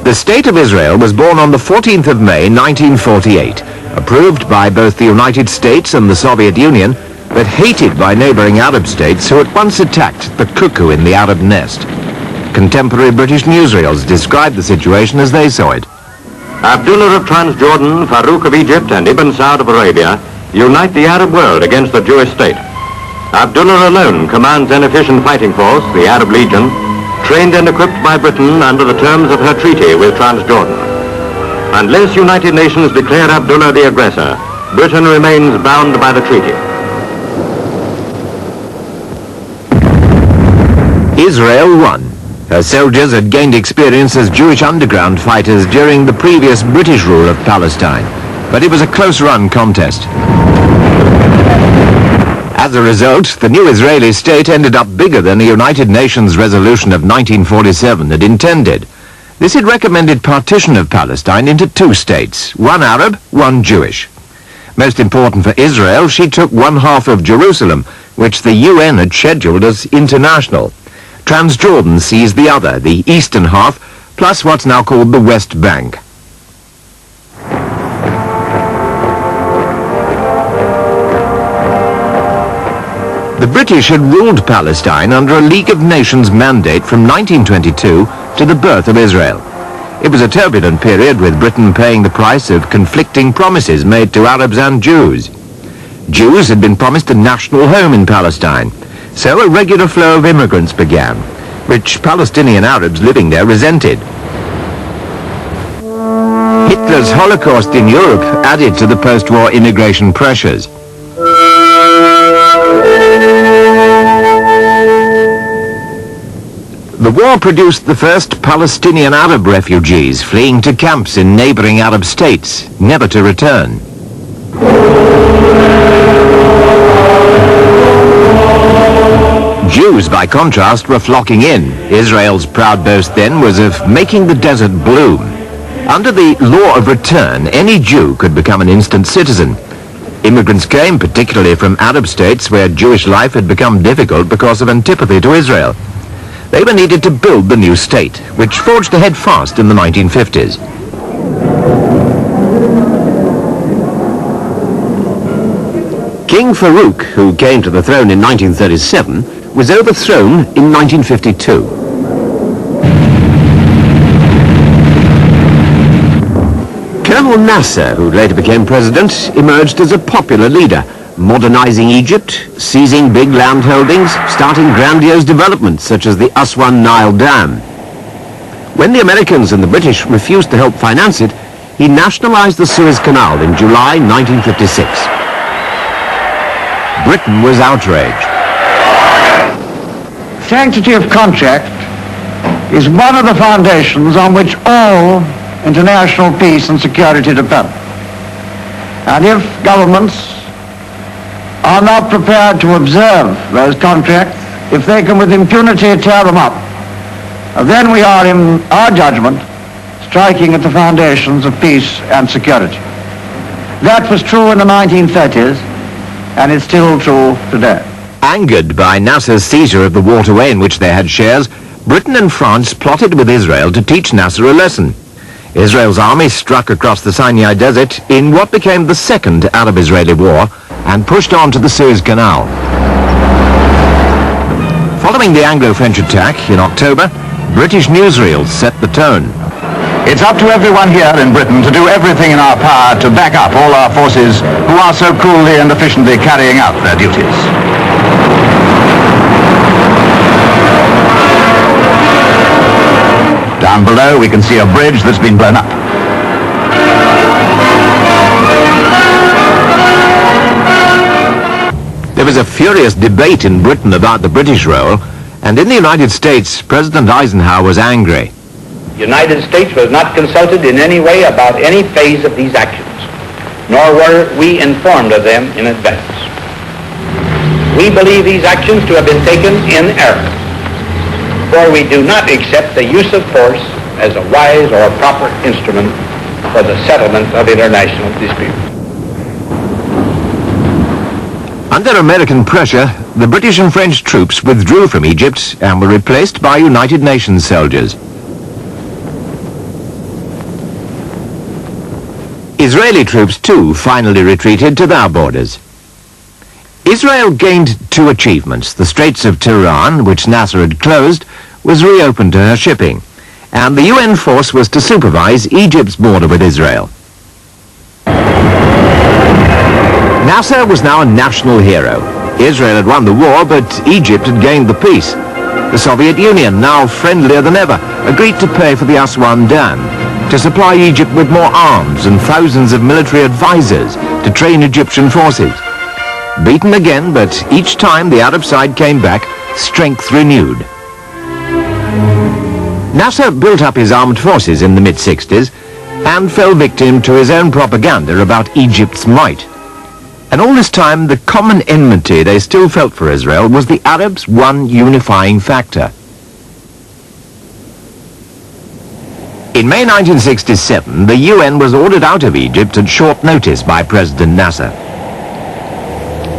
The State of Israel was born on the 14th of May 1948, approved by both the United States and the Soviet Union, but hated by neighboring Arab states who at once attacked the cuckoo in the Arab nest. Contemporary British newsreels described the situation as they saw it. Abdullah of Transjordan, Farouk of Egypt, and Ibn Saud of Arabia unite the Arab world against the Jewish state. Abdullah alone commands an efficient fighting force, the Arab Legion, trained and equipped by Britain under the terms of her treaty with Transjordan. Unless United Nations declare Abdullah the aggressor, Britain remains bound by the treaty. Israel won. Her soldiers had gained experience as Jewish underground fighters during the previous British rule of Palestine, but it was a close-run contest. As a result, the new Israeli state ended up bigger than the United Nations resolution of 1947 had intended. This had recommended partition of Palestine into two states, one Arab, one Jewish. Most important for Israel, she took one half of Jerusalem, which the UN had scheduled as international. Transjordan seized the other, the eastern half, plus what's now called the West Bank. The British had ruled Palestine under a League of Nations mandate from 1922 to the birth of Israel. It was a turbulent period, with Britain paying the price of conflicting promises made to Arabs and Jews. Jews had been promised a national home in Palestine, so a regular flow of immigrants began, which Palestinian Arabs living there resented. Hitler's Holocaust in Europe added to the post-war immigration pressures. The war produced the first Palestinian Arab refugees fleeing to camps in neighboring Arab states, never to return. Jews, by contrast, were flocking in. Israel's proud boast then was of making the desert bloom. Under the law of return, any Jew could become an instant citizen. Immigrants came, particularly from Arab states where Jewish life had become difficult because of antipathy to Israel. They were needed to build the new state, which forged ahead fast in the 1950s. King Farouk, who came to the throne in 1937, was overthrown in 1952. Colonel Nasser, who later became president, emerged as a popular leader, modernizing Egypt, seizing big land holdings, starting grandiose developments such as the Aswan Nile Dam. When the Americans and the British refused to help finance it, he nationalized the Suez Canal in July 1956. Britain was outraged. Sanctity of contract is one of the foundations on which all international peace and security depend. And if governments are not prepared to observe those contracts, if they can with impunity tear them up, then we are, in our judgment, striking at the foundations of peace and security. That was true in the 1930s, and it's still true today. Angered by Nasser's seizure of the waterway in which they had shares, Britain and France plotted with Israel to teach Nasser a lesson. Israel's army struck across the Sinai Desert in what became the Second Arab-Israeli War and pushed on to the Suez Canal. Following the Anglo-French attack in October, British newsreels set the tone. It's up to everyone here in Britain to do everything in our power to back up all our forces who are so coolly and efficiently carrying out their duties. Down below we can see a bridge that's been blown up. There was a furious debate in Britain about the British role, and in the United States, President Eisenhower was angry. The United States was not consulted in any way about any phase of these actions, nor were we informed of them in advance. We believe these actions to have been taken in error, for we do not accept the use of force as a wise or a proper instrument for the settlement of international disputes. Under American pressure, the British and French troops withdrew from Egypt and were replaced by United Nations soldiers. Israeli troops too finally retreated to their borders. Israel gained two achievements. The Straits of Tiran, which Nasser had closed, was reopened to her shipping, and the UN force was to supervise Egypt's border with Israel. Nasser was now a national hero. Israel had won the war, but Egypt had gained the peace. The Soviet Union, now friendlier than ever, agreed to pay for the Aswan Dam, to supply Egypt with more arms and thousands of military advisors to train Egyptian forces. Beaten again, but each time the Arab side came back, strength renewed. Nasser built up his armed forces in the mid-60s and fell victim to his own propaganda about Egypt's might. And all this time, the common enmity they still felt for Israel was the Arabs' one unifying factor. In May 1967, the UN was ordered out of Egypt at short notice by President Nasser.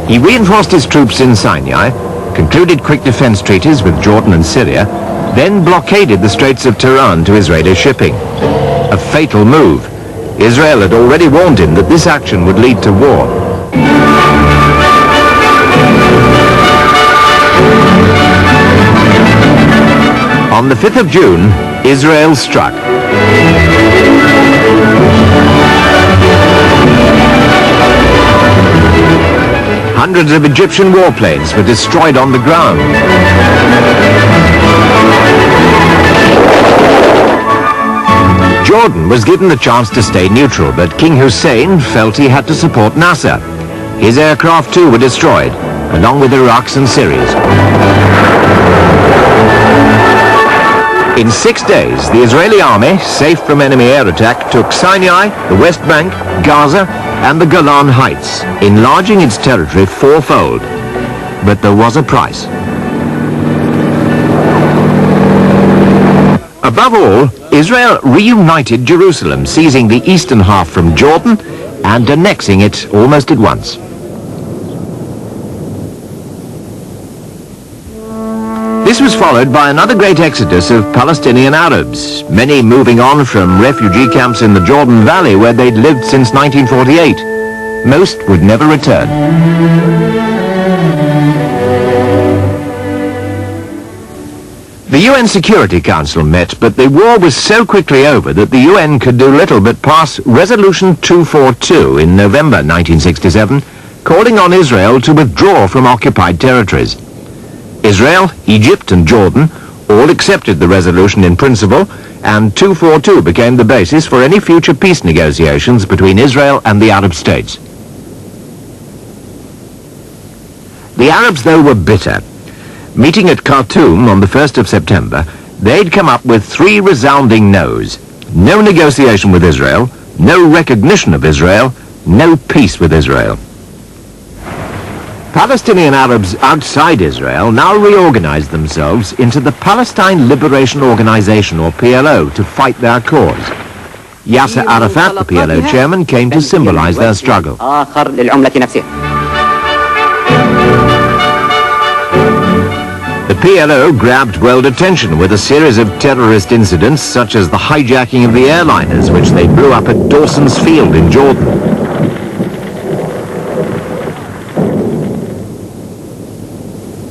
He reinforced his troops in Sinai, concluded quick defense treaties with Jordan and Syria, then blockaded the Straits of Tiran to Israeli shipping. A fatal move. Israel had already warned him that this action would lead to war. On the 5th of June, Israel struck. Hundreds of Egyptian warplanes were destroyed on the ground. Jordan was given the chance to stay neutral, but King Hussein felt he had to support Nasser. His aircraft too were destroyed, along with Iraq's and Syria's. In 6 days, the Israeli army, safe from enemy air attack, took Sinai, the West Bank, Gaza, and the Golan Heights, enlarging its territory fourfold. But there was a price. Above all, Israel reunited Jerusalem, seizing the eastern half from Jordan and annexing it almost at once. This was followed by another great exodus of Palestinian Arabs, many moving on from refugee camps in the Jordan Valley where they'd lived since 1948. Most would never return. The UN Security Council met, but the war was so quickly over that the UN could do little but pass Resolution 242 in November 1967, calling on Israel to withdraw from occupied territories. Israel, Egypt and Jordan all accepted the resolution in principle, and 242 became the basis for any future peace negotiations between Israel and the Arab states. The Arabs, though, were bitter. Meeting at Khartoum on the 1st of September, they'd come up with 3 resounding no's. No negotiation with Israel, no recognition of Israel, no peace with Israel. Palestinian Arabs outside Israel now reorganized themselves into the Palestine Liberation Organization, or PLO, to fight their cause. Yasser Arafat, the PLO chairman, came to symbolize their struggle. The PLO grabbed world attention with a series of terrorist incidents, such as the hijacking of the airliners, which they blew up at Dawson's Field in Jordan.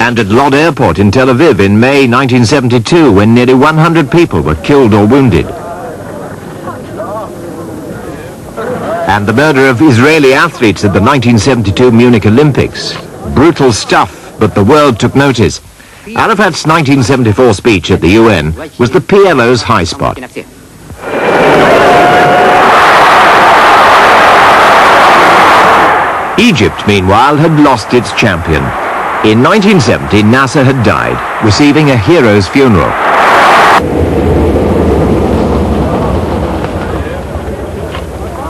And at Lod Airport in Tel Aviv in May 1972, when nearly 100 people were killed or wounded. And the murder of Israeli athletes at the 1972 Munich Olympics. Brutal stuff, but the world took notice. Arafat's 1974 speech at the UN was the PLO's high spot. Egypt, meanwhile, had lost its champion. In 1970, Nasser had died, receiving a hero's funeral.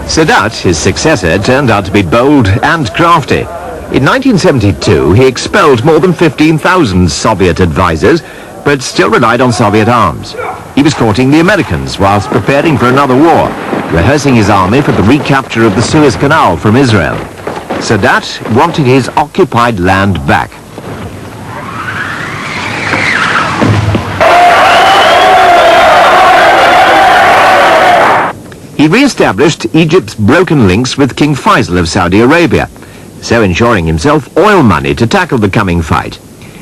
Sadat, his successor, turned out to be bold and crafty. In 1972, he expelled more than 15,000 Soviet advisors, but still relied on Soviet arms. He was courting the Americans whilst preparing for another war, rehearsing his army for the recapture of the Suez Canal from Israel. Sadat wanted his occupied land back. He re-established Egypt's broken links with King Faisal of Saudi Arabia, so ensuring himself oil money to tackle the coming fight.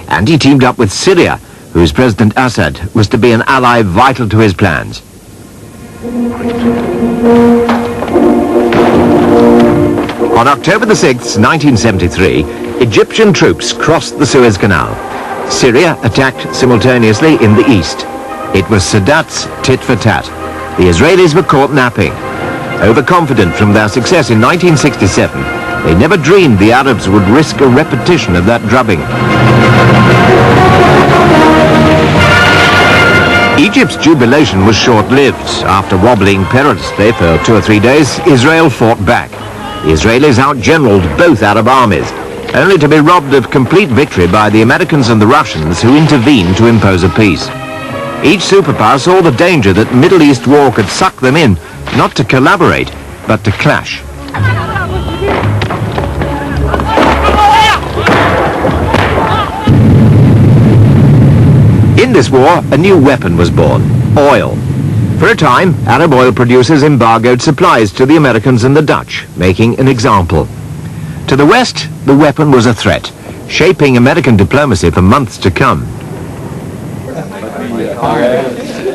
And he teamed up with Syria, whose President Assad was to be an ally vital to his plans. On October the 6th, 1973, Egyptian troops crossed the Suez Canal. Syria attacked simultaneously in the east. It was Sadat's tit-for-tat. The Israelis were caught napping. Overconfident from their success in 1967, they never dreamed the Arabs would risk a repetition of that drubbing. Egypt's jubilation was short-lived. After wobbling perilously for 2 or 3 days, Israel fought back. The Israelis out-generaled both Arab armies, only to be robbed of complete victory by the Americans and the Russians, who intervened to impose a peace. Each superpower saw the danger that Middle East war could suck them in, not to collaborate, but to clash. In this war, a new weapon was born: oil. For a time, Arab oil producers embargoed supplies to the Americans and the Dutch, making an example. To the West, the weapon was a threat, shaping American diplomacy for months to come.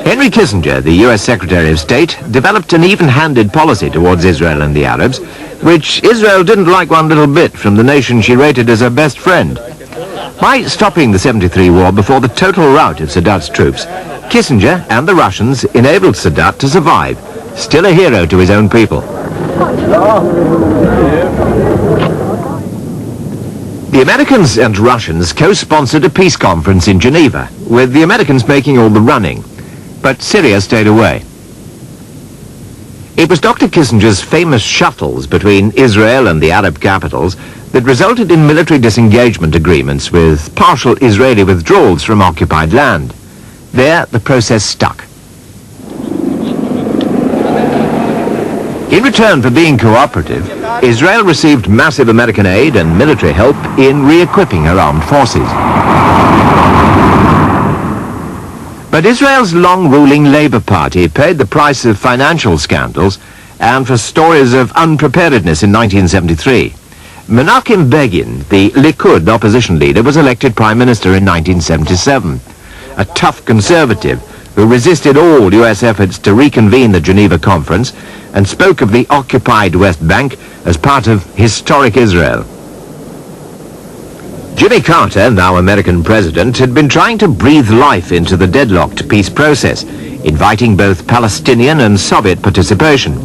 Henry Kissinger, the US Secretary of State, developed an even-handed policy towards Israel and the Arabs, which Israel didn't like one little bit from the nation she rated as her best friend. By stopping the 73 war before the total rout of Sadat's troops, Kissinger and the Russians enabled Sadat to survive, still a hero to his own people. The Americans and Russians co-sponsored a peace conference in Geneva, with the Americans making all the running, but Syria stayed away. It was Dr. Kissinger's famous shuttles between Israel and the Arab capitals that resulted in military disengagement agreements with partial Israeli withdrawals from occupied land. There, the process stuck. In return for being cooperative, Israel received massive American aid and military help in re-equipping her armed forces. But Israel's long-ruling Labour Party paid the price of financial scandals and for stories of unpreparedness in 1973. Menachem Begin, the Likud opposition leader, was elected Prime Minister in 1977. A tough conservative who resisted all US efforts to reconvene the Geneva Conference and spoke of the occupied West Bank as part of historic Israel. Jimmy Carter, now American president, had been trying to breathe life into the deadlocked peace process, inviting both Palestinian and Soviet participation.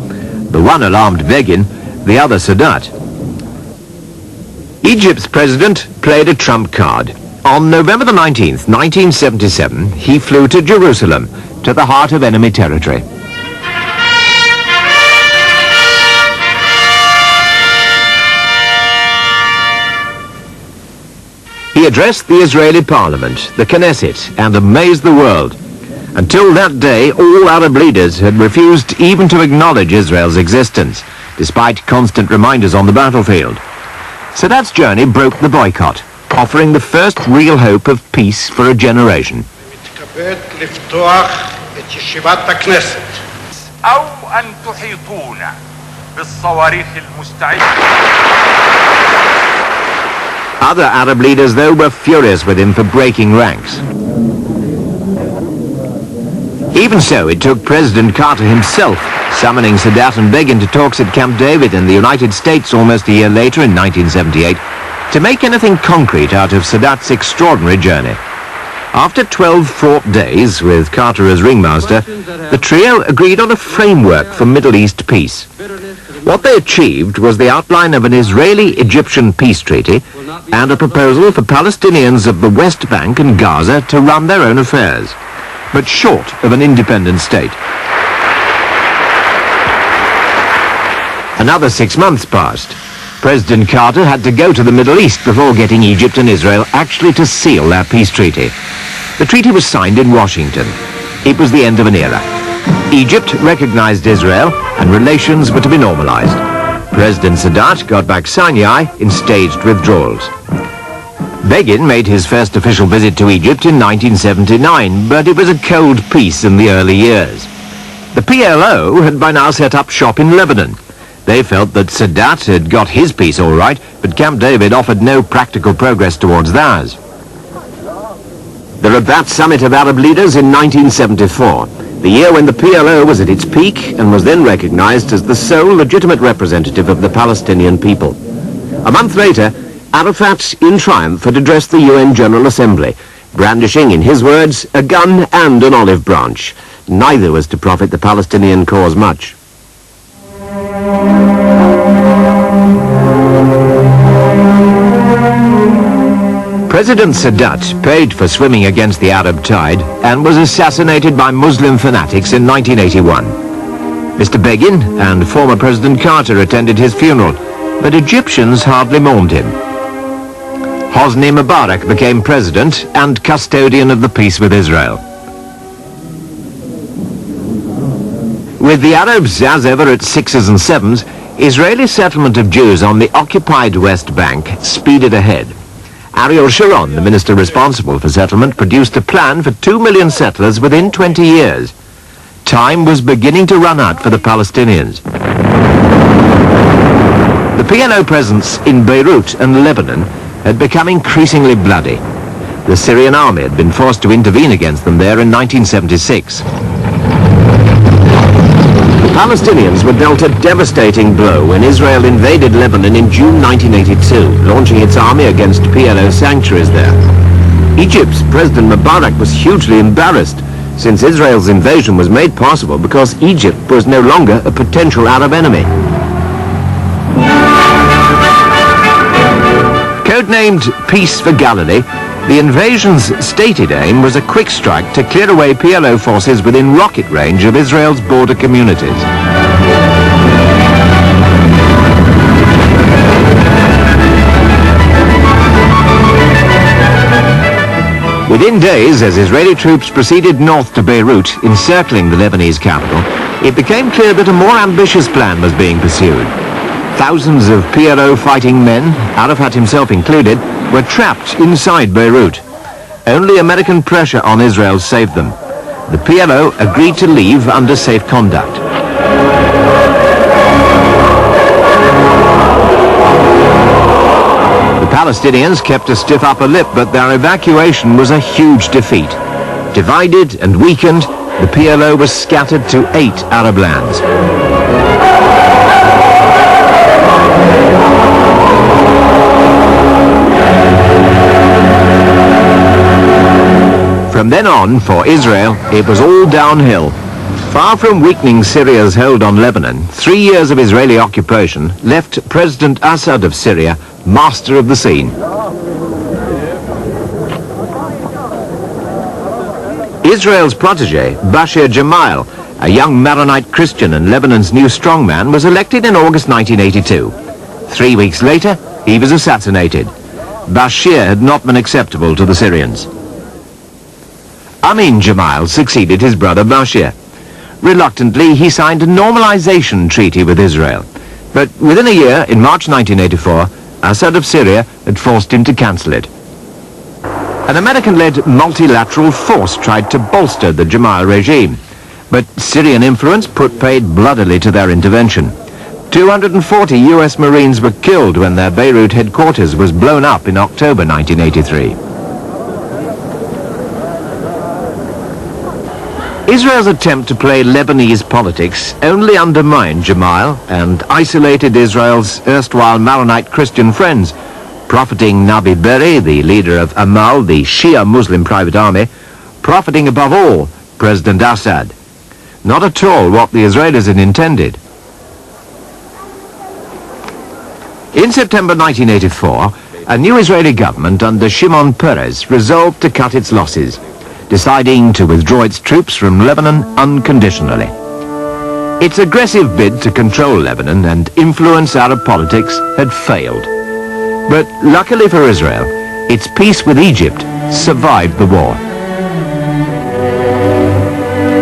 The one alarmed Begin, the other Sadat. Egypt's president played a trump card. On November the 19th, 1977, he flew to Jerusalem, to the heart of enemy territory. He addressed the Israeli parliament, the Knesset, and amazed the world. Until that day, all Arab leaders had refused even to acknowledge Israel's existence, despite constant reminders on the battlefield. Sadat's journey broke the boycott, offering the first real hope of peace for a generation. Other Arab leaders, though, were furious with him for breaking ranks. Even so, it took President Carter himself summoning Sadat and Begin to talks at Camp David in the United States almost a year later in 1978 to make anything concrete out of Sadat's extraordinary journey. After 12 fraught days, with Carter as ringmaster, the trio agreed on a framework for Middle East peace. What they achieved was the outline of an Israeli-Egyptian peace treaty and a proposal for Palestinians of the West Bank and Gaza to run their own affairs, but short of an independent state. Another 6 months passed. President Carter had to go to the Middle East before getting Egypt and Israel actually to seal their peace treaty. The treaty was signed in Washington. It was the end of an era. Egypt recognized Israel and relations were to be normalized. President Sadat got back Sinai in staged withdrawals. Begin made his first official visit to Egypt in 1979, but it was a cold peace in the early years. The PLO had by now set up shop in Lebanon. They felt that Sadat had got his peace all right, but Camp David offered no practical progress towards theirs. The Rabat Summit of Arab Leaders in 1974, the year when the PLO was at its peak and was then recognized as the sole legitimate representative of the Palestinian people. A month later, Arafat, in triumph, had addressed the UN General Assembly, brandishing, in his words, a gun and an olive branch. Neither was to profit the Palestinian cause much. President Sadat paid for swimming against the Arab tide and was assassinated by Muslim fanatics in 1981. Mr. Begin and former President Carter attended his funeral, but Egyptians hardly mourned him. Hosni Mubarak became president and custodian of the peace with Israel. With the Arabs, as ever, at sixes and sevens, Israeli settlement of Jews on the occupied West Bank speeded ahead. Ariel Sharon, the minister responsible for settlement, produced a plan for 2 million settlers within 20 years. Time was beginning to run out for the Palestinians. The PLO presence in Beirut and Lebanon had become increasingly bloody. The Syrian army had been forced to intervene against them there in 1976. The Palestinians were dealt a devastating blow when Israel invaded Lebanon in June 1982, launching its army against PLO sanctuaries there. Egypt's President Mubarak was hugely embarrassed, since Israel's invasion was made possible because Egypt was no longer a potential Arab enemy. Codenamed Peace for Galilee, the invasion's stated aim was a quick strike to clear away PLO forces within rocket range of Israel's border communities. Within days, as Israeli troops proceeded north to Beirut, encircling the Lebanese capital, it became clear that a more ambitious plan was being pursued. Thousands of PLO fighting men, Arafat himself included, were trapped inside Beirut. Only American pressure on Israel saved them. The PLO agreed to leave under safe conduct. The Palestinians kept a stiff upper lip, but their evacuation was a huge defeat. Divided and weakened, the PLO was scattered to 8 Arab lands. From then on, for Israel, it was all downhill. Far from weakening Syria's hold on Lebanon, 3 years of Israeli occupation left President Assad of Syria master of the scene. Israel's protege, Bashir Gemayel, a young Maronite Christian and Lebanon's new strongman, was elected in August 1982. 3 weeks later, he was assassinated. Bashir had not been acceptable to the Syrians. Amin Gemayel succeeded his brother Bashir. Reluctantly, he signed a normalization treaty with Israel. But within a year, in March 1984, Assad of Syria had forced him to cancel it. An American-led multilateral force tried to bolster the Gemayel regime, but Syrian influence put paid bloodily to their intervention. 240 US Marines were killed when their Beirut headquarters was blown up in October 1983. Israel's attempt to play Lebanese politics only undermined Gemayel and isolated Israel's erstwhile Maronite Christian friends, profiting Nabi Berri, the leader of Amal, the Shia Muslim private army, profiting above all President Assad. Not at all what the Israelis had intended. In September 1984, a new Israeli government under Shimon Peres resolved to cut its losses, deciding to withdraw its troops from Lebanon unconditionally. Its aggressive bid to control Lebanon and influence Arab politics had failed. But luckily for Israel, its peace with Egypt survived the war.